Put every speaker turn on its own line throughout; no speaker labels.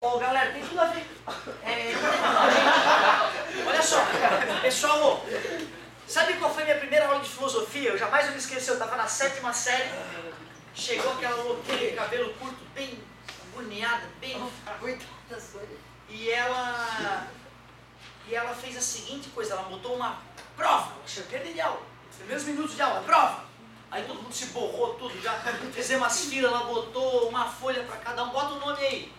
Ô galera, tem tudo a ver. Olha só, pessoal, sabe qual foi a minha primeira aula de filosofia? Eu jamais vou me esquecer, eu estava na 7ª série, chegou aquela louquinha de cabelo curto, bem agoniada, bem coitada, e ela fez a seguinte coisa, ela botou uma prova, cheguei de aula, primeiros minutos de aula, prova. Aí todo mundo se borrou tudo, já fizemos umas filas, ela botou uma folha para cada um, bota o nome aí.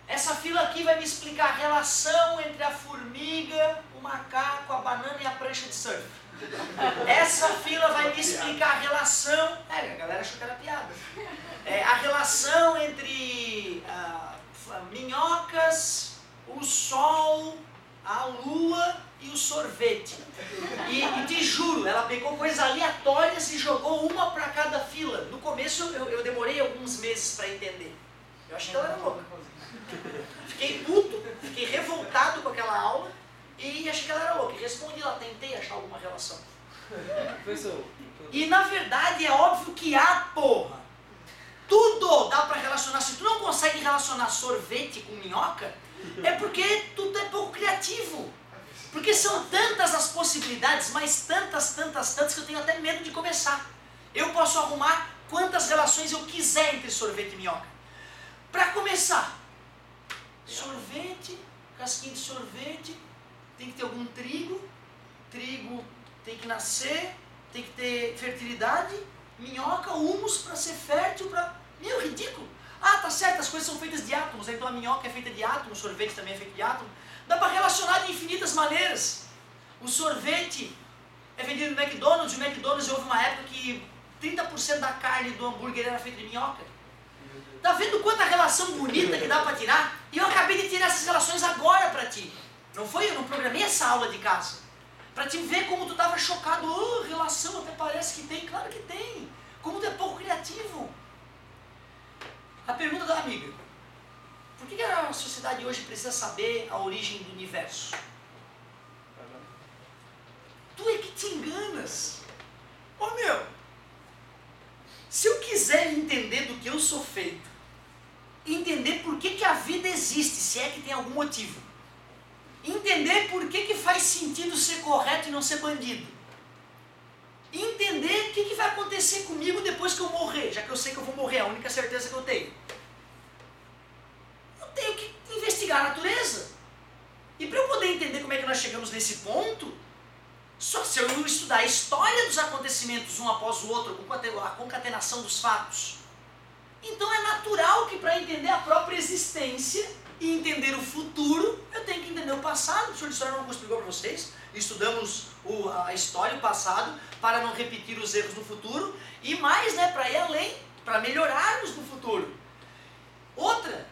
Essa fila aqui vai me explicar a relação entre a formiga, o macaco, a banana e a prancha de surf. Essa fila vai me explicar a relação... a galera achou que era piada. A relação entre minhocas, o sol, a lua e o sorvete. E te juro, ela pegou coisas aleatórias e jogou uma para cada fila. No começo eu demorei alguns meses para entender. Eu achei que ela era louca. Fiquei puto, fiquei revoltado com aquela aula e achei que ela era louca. E respondi lá, tentei achar alguma relação. E na verdade é óbvio que há, porra. Tudo dá pra relacionar. Se tu não consegue relacionar sorvete com minhoca, é porque tu é pouco criativo. Porque são tantas as possibilidades, mas tantas que eu tenho até medo de começar. Eu posso arrumar quantas relações eu quiser entre sorvete e minhoca. Para começar, sorvete, casquinha de sorvete, tem que ter algum trigo tem que nascer, tem que ter fertilidade, minhoca, humus para ser fértil, Meu, ridículo! Ah, tá certo, as coisas são feitas de átomos, então a minhoca é feita de átomos, o sorvete também é feito de átomos. Dá para relacionar de infinitas maneiras. O sorvete é vendido no McDonald's, e o McDonald's houve uma época que 30% da carne do hambúrguer era feita de minhoca. Tá vendo quanta relação bonita que dá para tirar? E eu acabei de tirar essas relações agora para ti. Não foi? Eu não programei essa aula de casa. Para te ver como tu estava chocado. Oh, relação até parece que tem. Claro que tem. Como tu é pouco criativo. A pergunta da amiga. Por que a sociedade hoje precisa saber a origem do universo? Tu é que te enganas. Ô meu, se eu quiser entender do que eu sou feito, entender por que a vida existe, se é que tem algum motivo. Entender por que faz sentido ser correto e não ser bandido. Entender o que vai acontecer comigo depois que eu morrer, já que eu sei que eu vou morrer, é a única certeza que eu tenho. Eu tenho que investigar a natureza. E para eu poder entender como é que nós chegamos nesse ponto, só se eu estudar a história dos acontecimentos um após o outro, a concatenação dos fatos. Então é natural que para entender a própria existência e entender o futuro, eu tenho que entender o passado. O professor de história não explicou para vocês. Estudamos a história, o passado, para não repetir os erros no futuro. E mais, para ir além, para melhorarmos no futuro. Outra,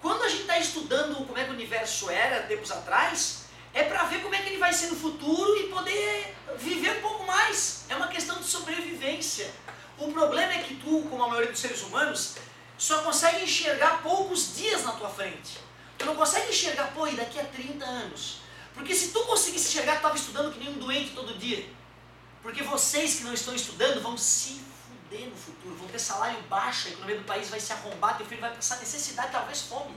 quando a gente está estudando como é que o universo era tempos atrás, é para ver como é que ele vai ser no futuro e poder viver um pouco mais. É uma questão de sobrevivência. O problema é que tu, como a maioria dos seres humanos, só consegue enxergar poucos dias na tua frente. Tu não consegue enxergar, pô, e daqui a 30 anos. Porque se tu conseguisse enxergar, tu estava estudando que nem um doente todo dia. Porque vocês que não estão estudando vão se fuder no futuro, vão ter salário baixo, a economia do país vai se arrombar, teu filho vai passar necessidade, talvez fome.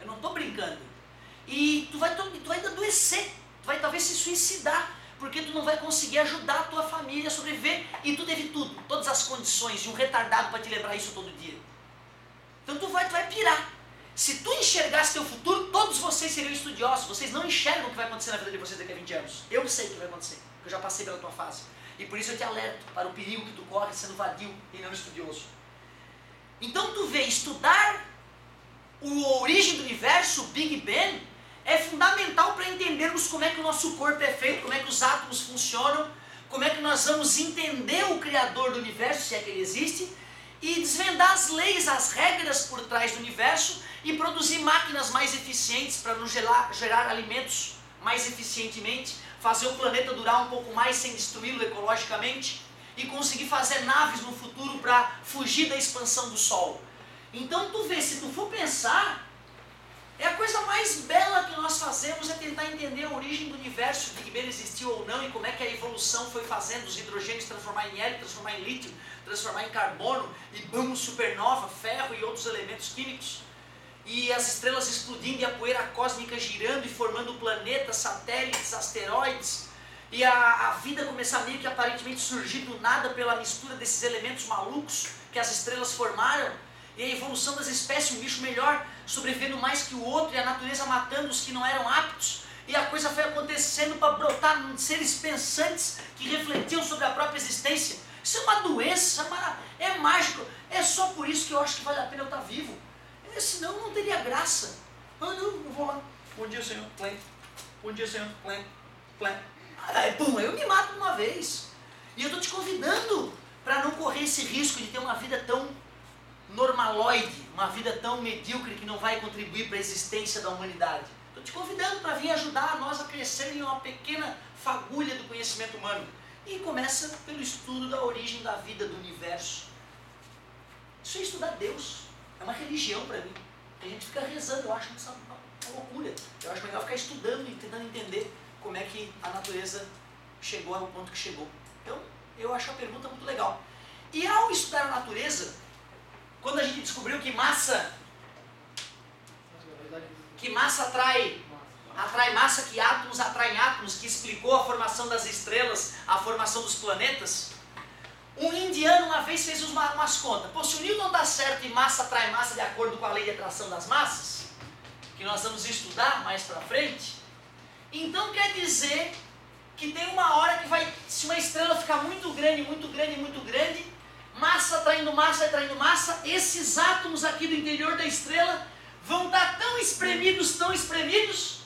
Eu não estou brincando. E tu vai adoecer, tu vai talvez se suicidar. Porque tu não vai conseguir ajudar a tua família a sobreviver. E tu teve tudo, todas as condições de um retardado para te lembrar isso todo dia. Então tu vai pirar. Se tu enxergasse teu futuro, todos vocês seriam estudiosos. Vocês não enxergam o que vai acontecer na vida de vocês daqui a 20 anos. Eu sei o que vai acontecer, porque eu já passei pela tua fase. E por isso eu te alerto para o perigo que tu corre sendo vadio e não estudioso. Então tu vê, estudar a origem do universo, o Big Bang, é fundamental para entendermos como é que o nosso corpo é feito, como é que os átomos funcionam, como é que nós vamos entender o Criador do universo, se é que ele existe, e desvendar as leis, as regras por trás do universo e produzir máquinas mais eficientes para nos gerar alimentos mais eficientemente, fazer o planeta durar um pouco mais sem destruí-lo ecologicamente e conseguir fazer naves no futuro para fugir da expansão do Sol. Então tu vê, se tu for pensar, a coisa mais bela que nós fazemos é tentar entender a origem do universo, se o Big Bang existiu ou não, e como é que a evolução foi fazendo os hidrogênios transformar em hélio, transformar em lítio, transformar em carbono, e supernova, ferro e outros elementos químicos. e as estrelas explodindo e a poeira cósmica girando e formando planetas, satélites, asteroides, e a vida começar meio que aparentemente surgir do nada pela mistura desses elementos malucos que as estrelas formaram, e a evolução das espécies, um bicho melhor sobrevivendo mais que o outro, e a natureza matando os que não eram aptos, e a coisa foi acontecendo para brotar seres pensantes que refletiam sobre a própria existência. Isso é uma doença, é mágico, é só por isso que eu acho que vale a pena eu estar vivo. Senão não teria graça. Ah, não, eu vou lá. Bom dia, Senhor. Plém. Bom dia, Senhor. Plém. Plém. Aí, pum, eu me mato de uma vez. E eu estou te convidando para não correr esse risco de ter uma vida tão normaloide, uma vida tão medíocre que não vai contribuir para a existência da humanidade. Estou te convidando para vir ajudar nós a crescer em uma pequena fagulha do conhecimento humano. E começa pelo estudo da origem da vida, do universo. Isso é estudar Deus. É uma religião para mim. A gente fica rezando, eu acho isso uma loucura. Eu acho melhor ficar estudando e tentando entender como é que a natureza chegou ao ponto que chegou. Então, eu acho a pergunta muito legal. E ao estudar a natureza, quando a gente descobriu que massa atrai massa, que átomos atraem átomos, que explicou a formação das estrelas, a formação dos planetas, um indiano uma vez fez umas contas. Pô, se o Newton está certo e massa atrai massa de acordo com a lei de atração das massas, que nós vamos estudar mais para frente, então quer dizer que tem uma hora que vai, se uma estrela ficar muito grande, massa atraindo massa, esses átomos aqui do interior da estrela vão estar tão espremidos,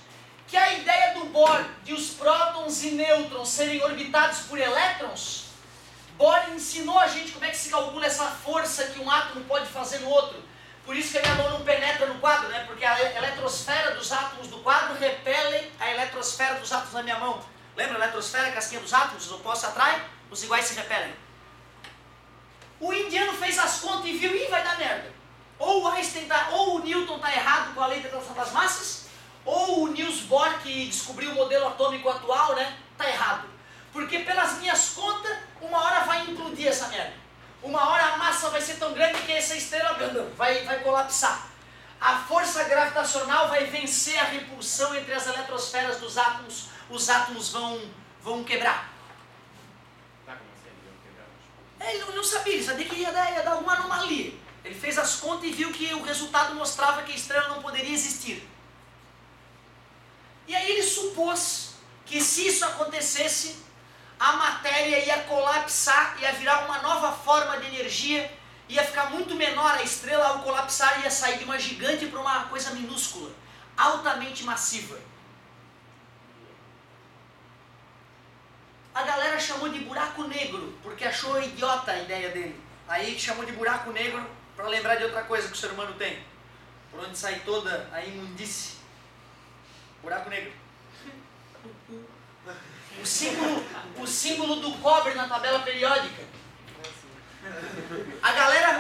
que a ideia do Bohr de os prótons e nêutrons serem orbitados por elétrons, Bohr ensinou a gente como é que se calcula essa força que um átomo pode fazer no outro. Por isso que a minha mão não penetra no quadro, né? Porque a eletrosfera dos átomos do quadro repele a eletrosfera dos átomos na minha mão. Lembra a eletrosfera, a casquinha dos átomos? Os opostos atraem, os iguais se repelem. O indiano fez as contas e viu, vai dar merda. Ou o Newton está errado com a lei da atração das massas, ou o Niels Bohr, que descobriu o modelo atômico atual, né, está errado. Porque pelas minhas contas, uma hora vai implodir essa merda. Uma hora a massa vai ser tão grande que essa estrela vai colapsar. A força gravitacional vai vencer a repulsão entre as eletrosferas dos átomos. Os átomos vão quebrar. Ele não sabia, ele sabia que ia dar alguma anomalia. Ele fez as contas e viu que o resultado mostrava que a estrela não poderia existir. E aí ele supôs que se isso acontecesse, a matéria ia colapsar, ia virar uma nova forma de energia, ia ficar muito menor a estrela, ao colapsar ia sair de uma gigante para uma coisa minúscula, altamente massiva. A galera chamou de buraco negro, porque achou idiota a ideia dele. Aí chamou de buraco negro para lembrar de outra coisa que o ser humano tem, por onde sai toda a imundície. Buraco negro. O símbolo do cobre na tabela periódica. A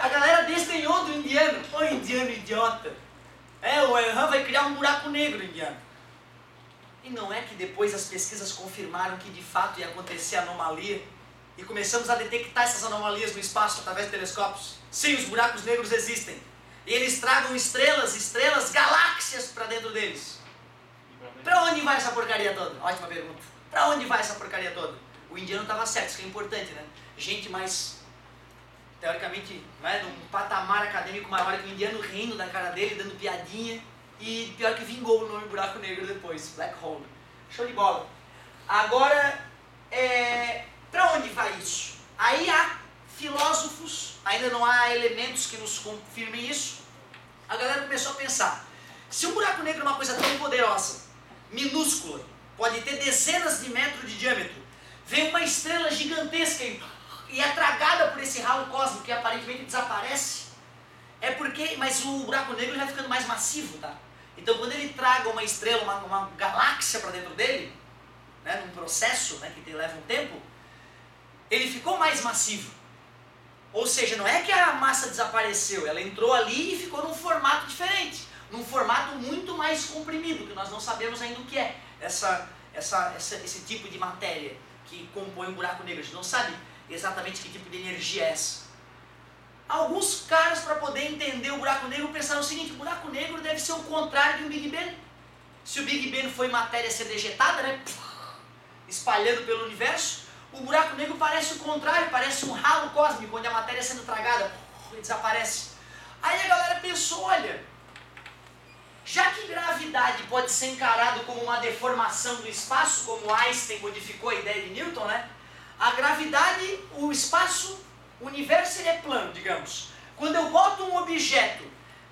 galera desdenhou do indiano. Ô indiano idiota. O Ehan vai criar um buraco negro, indiano. E não é que depois as pesquisas confirmaram que de fato ia acontecer anomalia e começamos a detectar essas anomalias no espaço através de telescópios? Sim, os buracos negros existem. E eles tragam estrelas, galáxias para dentro deles. Para onde vai essa porcaria toda? Ótima pergunta. Para onde vai essa porcaria toda? O indiano estava certo, isso que é importante, né? Gente mais, teoricamente, num patamar acadêmico maior que o indiano, rindo da cara dele, dando piadinha. E pior que vingou o nome buraco negro depois, black hole. Show de bola. Agora, para onde vai isso? Aí há filósofos, ainda não há elementos que nos confirmem isso. A galera começou a pensar, se um buraco negro é uma coisa tão poderosa, minúscula, pode ter dezenas de metros de diâmetro, vem uma estrela gigantesca e é tragada por esse ralo cósmico que aparentemente desaparece, mas o buraco negro já vai ficando mais massivo, tá? Então quando ele traga uma estrela, uma galáxia para dentro dele, né, num processo, né, que leva um tempo, ele ficou mais massivo. Ou seja, não é que a massa desapareceu, ela entrou ali e ficou num formato diferente, num formato muito mais comprimido, que nós não sabemos ainda o que é esse tipo de matéria que compõe um buraco negro. A gente não sabe exatamente que tipo de energia é essa. Alguns caras, para poder entender o buraco negro, pensaram o seguinte: o buraco negro deve ser o contrário de um Big Bang. Se o Big Bang foi matéria a ser dejetada, né, espalhando pelo universo, o buraco negro parece o contrário, parece um ralo cósmico, onde a matéria sendo tragada desaparece. Aí a galera pensou, olha, já que gravidade pode ser encarado como uma deformação do espaço, como Einstein modificou a ideia de Newton, né? A gravidade, o espaço, o universo ele é plano, digamos. Quando eu boto um objeto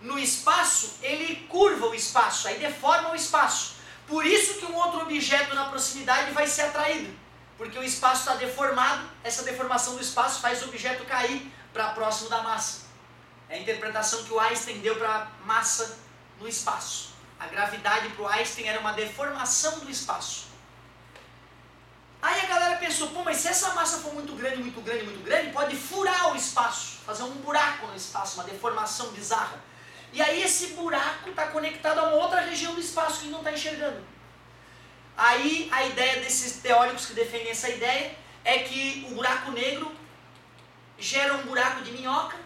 no espaço, ele curva o espaço, aí deforma o espaço. Por isso que um outro objeto na proximidade vai ser atraído. Porque o espaço está deformado, essa deformação do espaço faz o objeto cair para próximo da massa. É a interpretação que o Einstein deu para a massa no espaço. A gravidade para o Einstein era uma deformação do espaço. Aí a galera pensou, pô, mas se essa massa for muito grande, muito grande, muito grande, pode furar o espaço, fazer um buraco no espaço, uma deformação bizarra. E aí esse buraco está conectado a uma outra região do espaço que ele não está enxergando. Aí a ideia desses teóricos que defendem essa ideia é que o buraco negro gera um buraco de minhoca,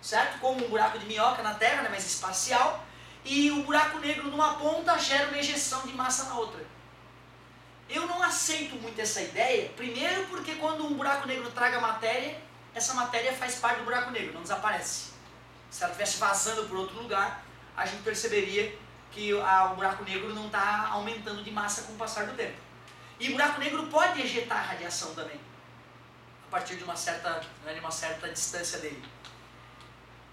certo? Como um buraco de minhoca na Terra, né, mas espacial, e o buraco negro numa ponta gera uma ejeção de massa na outra. Eu não aceito muito essa ideia, primeiro porque quando um buraco negro traga matéria, essa matéria faz parte do buraco negro, não desaparece. Se ela estivesse vazando por outro lugar, a gente perceberia que o buraco negro não está aumentando de massa com o passar do tempo. E o buraco negro pode ejetar radiação também, a partir de uma certa distância dele.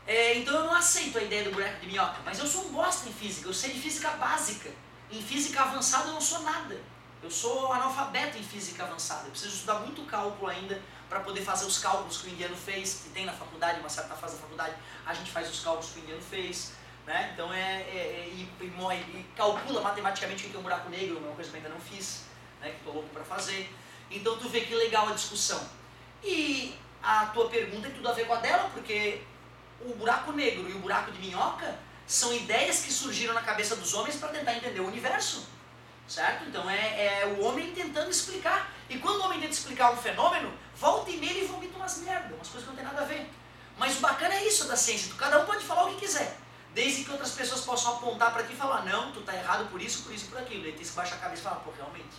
Então eu não aceito a ideia do buraco de minhoca, mas eu sou um bosta em física, eu sei de física básica. Em física avançada eu não sou nada. Eu sou analfabeto em física avançada, eu preciso estudar muito cálculo ainda para poder fazer os cálculos que o indiano fez, que tem na faculdade, uma certa fase da faculdade, a gente faz os cálculos que o indiano fez, né? Então e calcula matematicamente o que é um buraco negro, uma coisa que eu ainda não fiz, né? Que estou louco para fazer. Então tu vê que legal a discussão. E a tua pergunta tem tudo a ver com a dela, porque o buraco negro e o buraco de minhoca são ideias que surgiram na cabeça dos homens para tentar entender o universo. Certo? Então é o homem tentando explicar. E quando o homem tenta explicar um fenômeno, volta e meia ele vomita umas merda, umas coisas que não tem nada a ver. Mas o bacana é isso da ciência, cada um pode falar o que quiser, desde que outras pessoas possam apontar para ti e falar, não, tu tá errado por isso, por por aquilo. Aí tem que baixar a cabeça e falar, pô, realmente.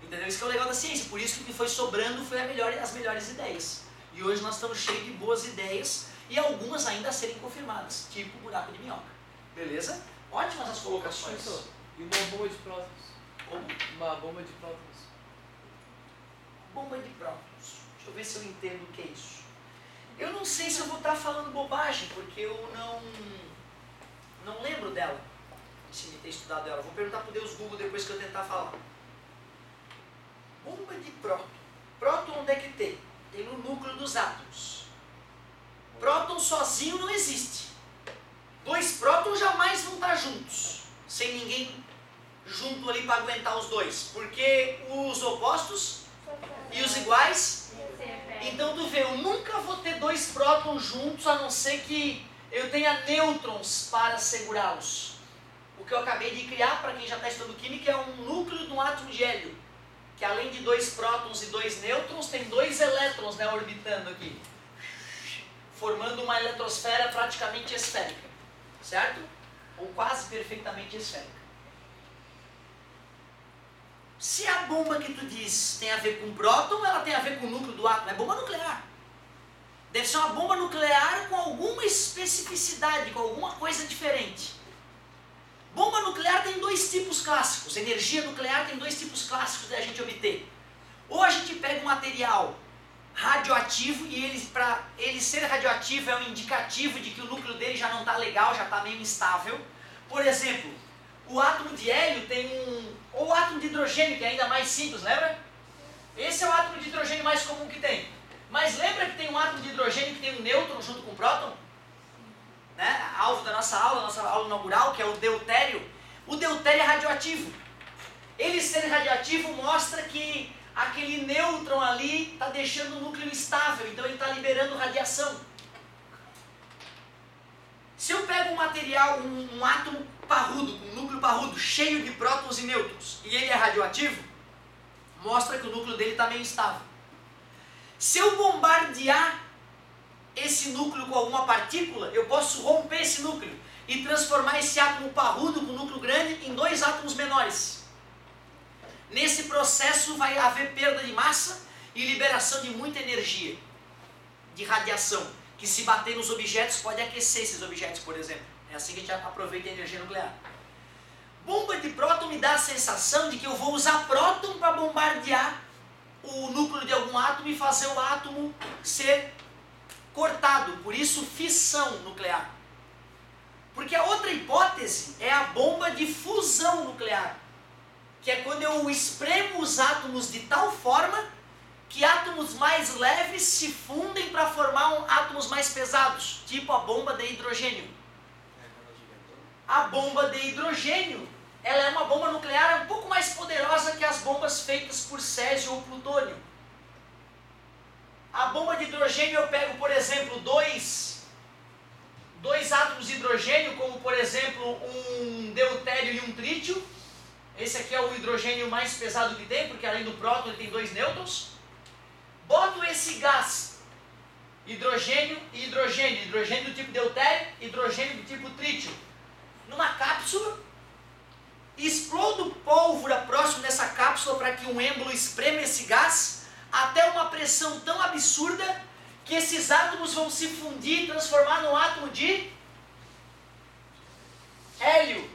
Entendeu? Isso que é o legal da ciência, por isso que o que foi sobrando foi as melhores ideias. E hoje nós estamos cheios de boas ideias e algumas ainda a serem confirmadas, tipo o buraco de minhoca. Beleza? Ótimas as colocações.
E uma bomba de prótons?
Como?
Uma bomba de prótons.
Bomba de prótons. Deixa eu ver se eu entendo o que é isso. Eu não sei se eu vou estar falando bobagem, porque eu não lembro dela, se me ter estudado ela. Vou perguntar para o Deus Google depois que eu tentar falar. Bomba de próton. Próton onde é que tem? Tem no núcleo dos átomos. Próton sozinho não existe. Dois prótons jamais vão estar juntos, sem ninguém junto ali para aguentar os dois, porque os opostos e os iguais, então tu vê, eu nunca vou ter dois prótons juntos, a não ser que eu tenha nêutrons para segurá-los. O que eu acabei de criar, para quem já está estudando química, é um núcleo de um átomo de hélio, que além de dois prótons e dois nêutrons, tem dois elétrons, né, orbitando aqui, formando uma eletrosfera praticamente esférica, certo? Ou quase perfeitamente esférica. Se a bomba que tu diz tem a ver com próton, ela tem a ver com o núcleo do átomo. É bomba nuclear. Deve ser uma bomba nuclear com alguma especificidade, com alguma coisa diferente. Bomba nuclear tem dois tipos clássicos. Energia nuclear tem dois tipos clássicos de a gente obter. Ou a gente pega um material radioativo e para ele ser radioativo é um indicativo de que o núcleo dele já não está legal, já está meio instável. Por exemplo, o átomo de hélio tem ou o átomo de hidrogênio, que é ainda mais simples, lembra? Esse é o átomo de hidrogênio mais comum que tem. Mas lembra que tem um átomo de hidrogênio que tem um nêutron junto com o próton? Né? Alvo da nossa aula inaugural, que é o deutério. O deutério é radioativo. Ele ser radioativo mostra que aquele nêutron ali está deixando o núcleo instável, então ele está liberando radiação. Se eu pego um material, um átomo parrudo, um núcleo parrudo, cheio de prótons e nêutrons, e ele é radioativo, mostra que o núcleo dele está meio instável. Se eu bombardear esse núcleo com alguma partícula, eu posso romper esse núcleo e transformar esse átomo parrudo com núcleo grande em 2 átomos menores. Nesse processo vai haver perda de massa e liberação de muita energia, de radiação, que se bater nos objetos pode aquecer esses objetos, por exemplo. É assim que a gente aproveita a energia nuclear. Bomba de próton me dá a sensação de que eu vou usar próton para bombardear o núcleo de algum átomo e fazer o átomo ser cortado, por isso fissão nuclear. Porque a outra hipótese é a bomba de fusão nuclear, que é quando eu espremo os átomos de tal forma que átomos mais leves se fundem para formar átomos mais pesados, tipo a bomba de hidrogênio. A bomba de hidrogênio, ela é uma bomba nuclear um pouco mais poderosa que as bombas feitas por césio ou plutônio. A bomba de hidrogênio eu pego, por exemplo, dois átomos de hidrogênio, como por exemplo um deutério e um trítio. Esse aqui é o hidrogênio mais pesado que tem, porque além do próton ele tem 2 nêutrons. Boto esse gás, hidrogênio e hidrogênio, hidrogênio do tipo deutério, hidrogênio do tipo trítio, numa cápsula, explodo pólvora próximo dessa cápsula para que um êmbolo esprema esse gás até uma pressão tão absurda que esses átomos vão se fundir e transformar num átomo de hélio.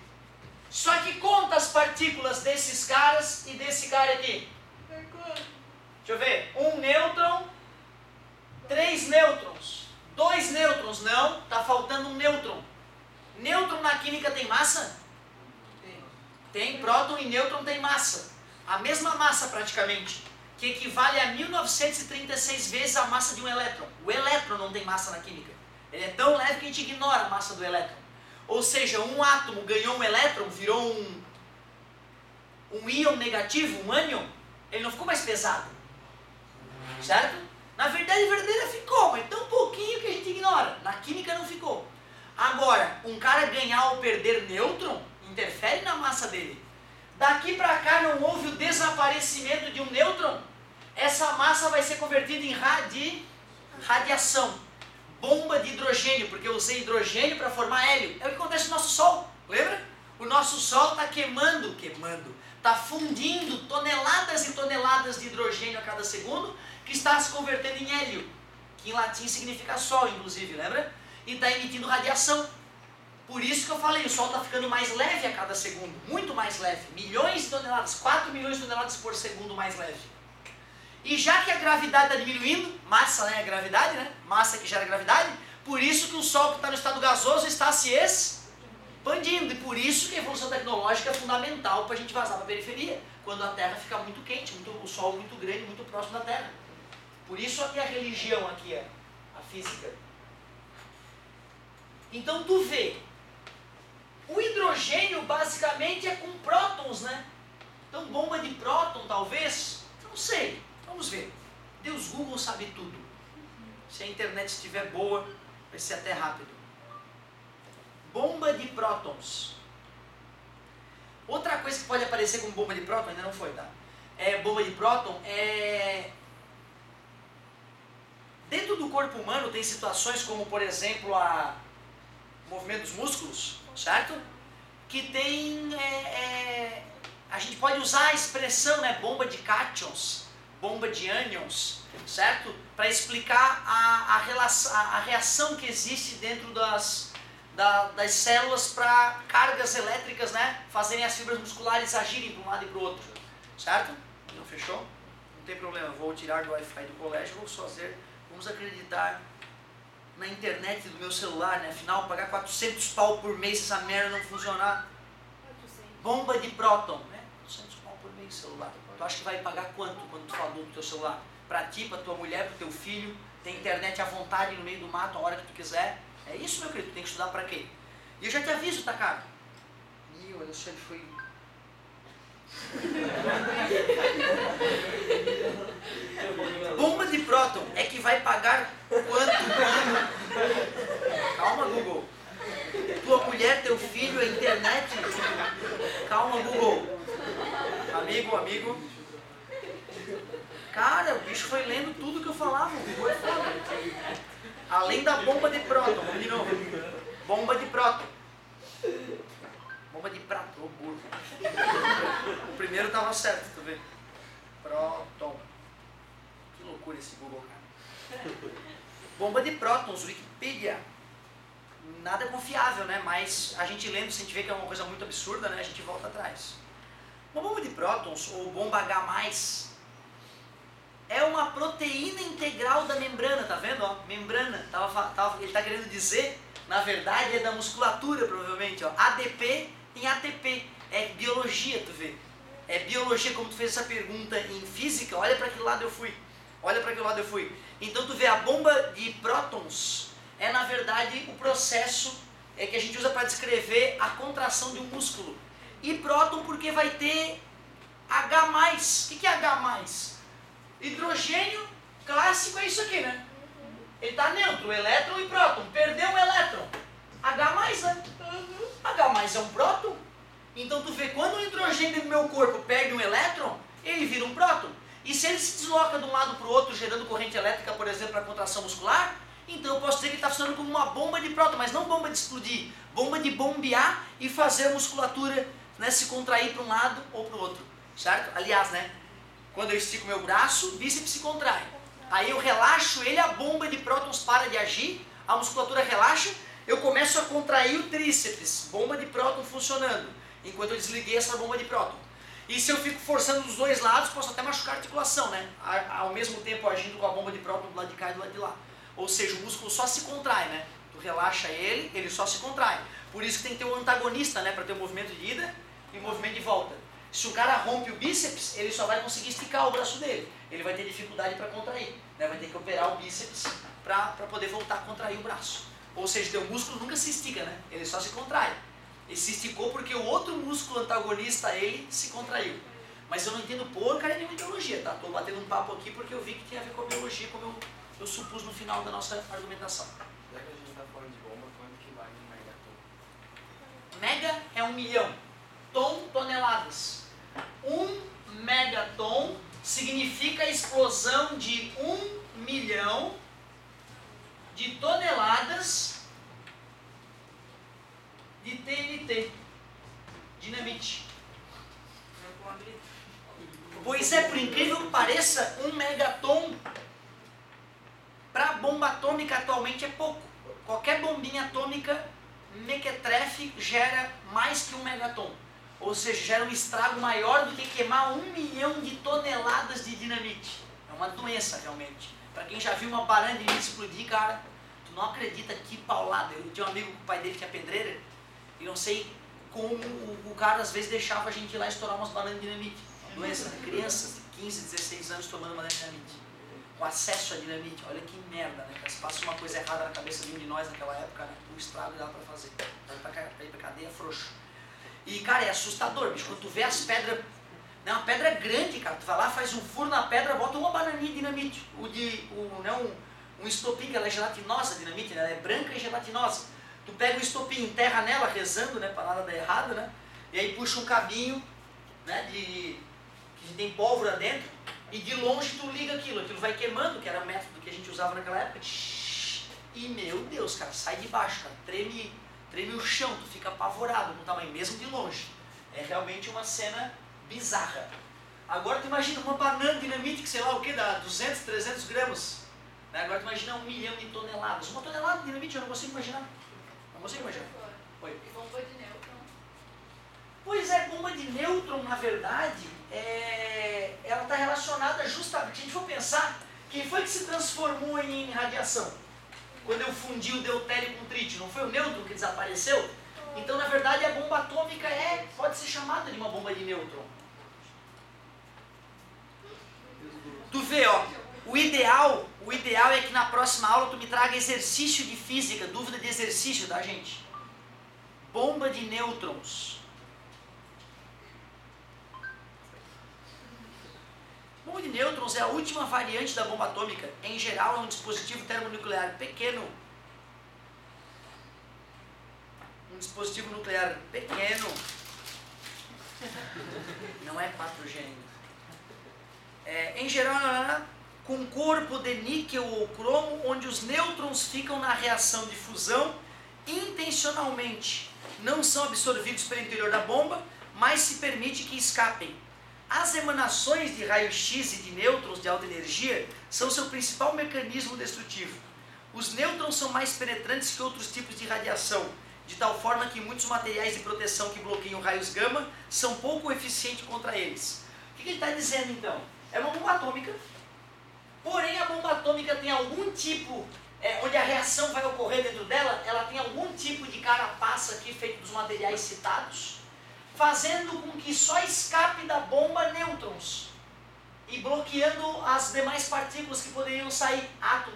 Só que conta as partículas desses caras e desse cara aqui. Deixa eu ver. 1 nêutron, 3 nêutrons, 2 nêutrons. Não, está faltando um nêutron. Nêutron na química tem massa? Tem. Próton e nêutron tem massa. A mesma massa praticamente, que equivale a 1936 vezes a massa de um elétron. O elétron não tem massa na química. Ele é tão leve que a gente ignora a massa do elétron. Ou seja, um átomo ganhou um elétron, virou um íon negativo, um ânion, ele não ficou mais pesado. Certo? Na verdade, verdadeira ficou, mas tão pouquinho que a gente ignora. Na química não ficou. Agora, um cara ganhar ou perder nêutron, interfere na massa dele. Daqui para cá não houve o desaparecimento de um nêutron, essa massa vai ser convertida em radiação. Bomba de hidrogênio, porque eu usei hidrogênio para formar hélio. É o que acontece no nosso Sol, lembra? O nosso Sol está queimando, está fundindo toneladas e toneladas de hidrogênio a cada segundo, que está se convertendo em hélio, que em latim significa Sol, inclusive, lembra? E está emitindo radiação. Por isso que eu falei, o Sol está ficando mais leve a cada segundo, muito mais leve, milhões de toneladas, 4 milhões de toneladas por segundo mais leve. E já que a gravidade está diminuindo, massa, né, a gravidade, né, massa que gera gravidade, por isso que o Sol que está no estado gasoso está se expandindo, e por isso que a evolução tecnológica é fundamental para a gente vazar para a periferia, quando a Terra fica muito quente, o Sol muito grande, muito próximo da Terra. Por isso aqui a religião, aqui é a física. Então tu vê, o hidrogênio basicamente é com prótons, né? Então bomba de próton talvez, não sei, vamos ver. Deus Google sabe tudo. Se a internet estiver boa, vai ser até rápido. Bomba de prótons. Outra coisa que pode aparecer como bomba de próton, ainda não foi, tá? Bomba de próton é... Dentro do corpo humano tem situações como, por exemplo, o movimento dos músculos, certo? Que tem... a gente pode usar a expressão, né, bomba de cátions, bomba de ânions, certo? Para explicar a reação que existe dentro das células para cargas elétricas, né, fazerem as fibras musculares agirem para um lado e para o outro, certo? Não fechou? Não tem problema, vou tirar do Wi-Fi do colégio, vou fazer, vamos acreditar na internet do meu celular, né? Afinal, pagar 400 pau por mês se essa merda não funcionar. Bomba de próton, né? 400 pau por mês celular. Tu acha que vai pagar quanto quando tu fala do teu celular? Pra ti, pra tua mulher, pro teu filho, tem internet à vontade no meio do mato, a hora que tu quiser. É isso, meu querido, tu tem que estudar pra quê? E eu já te aviso, tá, cara? Ih, olha só, ele foi... Bomba de próton é que vai pagar quanto? Calma, Google. Tua mulher, teu filho, a internet? Calma, Google. Amigo. Cara, o bicho foi lendo tudo que eu falava. O Google é foda. Além da bomba de próton, vamos de novo. Bomba de próton. Bomba de prato, ô burro. O primeiro estava certo, tu vê? Próton. Que loucura esse Google, cara. Bomba de prótons, Wikipedia. Nada confiável, né? Mas a gente lendo, se a gente vê que é uma coisa muito absurda, né? A gente volta atrás. Uma bomba de prótons, ou bomba H+, é uma proteína integral da membrana, tá vendo? Ó, membrana, ele está querendo dizer, na verdade, é da musculatura, provavelmente. Ó. ADP em ATP, é biologia, tu vê. É biologia, como tu fez essa pergunta em física, olha para que lado eu fui. Olha para que lado eu fui. Então tu vê, a bomba de prótons é, na verdade, o processo que a gente usa para descrever a contração de um músculo. E próton porque vai ter H+. O que é H+? Hidrogênio clássico é isso aqui, né? Ele está neutro, elétron e próton. Perdeu um elétron. H+, né? H+ é um próton. Então tu vê, quando o hidrogênio do meu corpo perde um elétron, ele vira um próton. E se ele se desloca de um lado para o outro, gerando corrente elétrica, por exemplo, para contração muscular, então eu posso dizer que ele está funcionando como uma bomba de próton, mas não bomba de explodir, bomba de bombear e fazer a musculatura, né, se contrair para um lado ou para o outro, certo? Aliás, né, quando eu estico meu braço, o bíceps se contrai. Aí eu relaxo ele, a bomba de prótons para de agir, a musculatura relaxa, eu começo a contrair o tríceps, bomba de próton funcionando, enquanto eu desliguei essa bomba de próton. E se eu fico forçando dos dois lados, posso até machucar a articulação, né? Ao mesmo tempo agindo com a bomba de próton do lado de cá e do lado de lá. Ou seja, o músculo só se contrai, né? Tu relaxa ele, ele só se contrai. Por isso que tem que ter um antagonista, né? Para ter um movimento de ida e um movimento de volta. Se o cara rompe o bíceps, ele só vai conseguir esticar o braço dele. Ele vai ter dificuldade para contrair, né? Vai ter que operar o bíceps para poder voltar a contrair o braço. Ou seja, teu músculo nunca se estica, né? Ele só se contrai. Ele se esticou porque o outro músculo antagonista a ele se contraiu. Mas eu não entendo porcaria nenhuma de biologia, tá? Estou batendo um papo aqui porque eu vi que tem a ver com a biologia, como eu supus no final da nossa argumentação.
Já que a gente está falando de bomba, quanto que vale um megaton?
Mega é 1 milhão. Tom, toneladas. 1 megaton significa a explosão de 1 milhão de toneladas de TNT, dinamite. Pois é, por incrível que pareça, 1 megaton para a bomba atômica atualmente é pouco. Qualquer bombinha atômica mequetrefe gera mais que 1 megaton. Ou seja, gera um estrago maior do que queimar 1 milhão de toneladas de dinamite. É uma doença realmente. Para quem já viu uma banana de dinamite explodir, cara, tu não acredita que paulada. Eu tinha um amigo com o pai dele que é pedreiro, e não sei como o cara às vezes deixava a gente ir lá estourar umas bananas de dinamite. Uma doença, né? Crianças de 15, 16 anos tomando banana de dinamite. Com acesso a dinamite. Olha que merda, né? Se passa uma coisa errada na cabeça de um de nós naquela época, né? O estrago dá pra fazer. Pra ir pra cadeia frouxo. E, cara, é assustador, bicho. Quando tu vê as pedras, né, uma pedra grande, cara, tu vai lá, faz um furo na pedra, bota uma bananinha de dinamite. Um estopim, que ela é gelatinosa, a dinamite, né? Ela é branca e gelatinosa. Tu pega o estopim, enterra nela, rezando, né, para nada dar errado, né? E aí puxa um cabinho, né, que tem pólvora dentro, e de longe tu liga aquilo vai queimando, que era o método que a gente usava naquela época. E, meu Deus, cara, sai de baixo, cara, treme o chão, tu fica apavorado com o tamanho, mesmo de longe. É realmente uma cena bizarra. Agora tu imagina uma banana de dinamite que sei lá o que, dá 200, 300 gramas. Né? Agora tu imagina 1 milhão de toneladas. Uma tonelada de dinamite eu não consigo imaginar. Não consigo imaginar. Oi.
E bomba de nêutron?
Pois é, bomba de nêutron, na verdade, ela está relacionada justamente, se a gente for pensar, quem foi que se transformou em radiação? Quando eu fundi o deutério com trítio, não foi o nêutron que desapareceu? Então, na verdade, a bomba atômica pode ser chamada de uma bomba de nêutron. Tu vê, ó, o ideal é que na próxima aula tu me traga exercício de física, dúvida de exercício, tá, gente? Bomba de nêutrons. Bomba de nêutrons é a última variante da bomba atômica. Em geral, é um dispositivo termonuclear pequeno. Um dispositivo nuclear pequeno. Não é 4G ainda. Em geral, com corpo de níquel ou cromo, onde os nêutrons ficam na reação de fusão intencionalmente. Não são absorvidos pelo interior da bomba, mas se permite que escapem. As emanações de raio-x e de nêutrons de alta energia são seu principal mecanismo destrutivo. Os nêutrons são mais penetrantes que outros tipos de radiação, de tal forma que muitos materiais de proteção que bloqueiam raios gama são pouco eficientes contra eles. O que ele está dizendo então? É uma bomba atômica, porém a bomba atômica tem algum tipo, onde a reação vai ocorrer dentro dela, ela tem algum tipo de carapaça aqui feito dos materiais citados, fazendo com que só escape da bomba nêutrons e bloqueando as demais partículas que poderiam sair,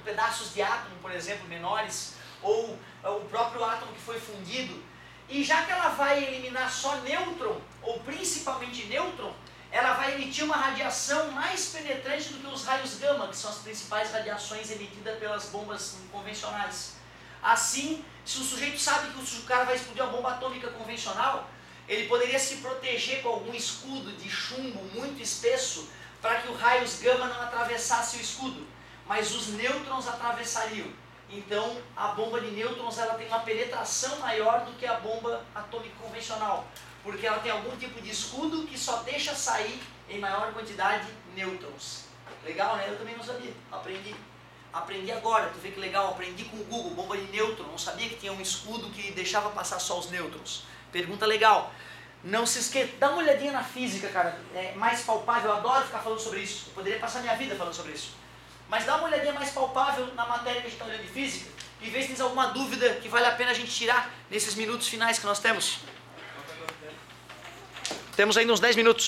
pedaços de átomo, por exemplo, menores, ou o próprio átomo que foi fundido. E já que ela vai eliminar só nêutron, ou principalmente nêutron, ela vai emitir uma radiação mais penetrante do que os raios gama, que são as principais radiações emitidas pelas bombas convencionais. Assim, se o sujeito sabe que o cara vai explodir uma bomba atômica convencional, ele poderia se proteger com algum escudo de chumbo muito espesso para que os raios gama não atravessassem o escudo, mas os nêutrons atravessariam. Então, a bomba de nêutrons ela tem uma penetração maior do que a bomba atômica convencional, porque ela tem algum tipo de escudo que só deixa sair em maior quantidade nêutrons. Legal, né? Eu também não sabia, aprendi agora, tu vê que legal, aprendi com o Google, bomba de nêutron, não sabia que tinha um escudo que deixava passar só os nêutrons. Pergunta legal. Não se esqueça, dá uma olhadinha na física, cara, é mais palpável, eu adoro ficar falando sobre isso, eu poderia passar minha vida falando sobre isso. Mas dá uma olhadinha mais palpável na matéria que a gente está olhando de física e vê se tem alguma dúvida que vale a pena a gente tirar nesses minutos finais que nós temos. Temos ainda uns 10 minutos.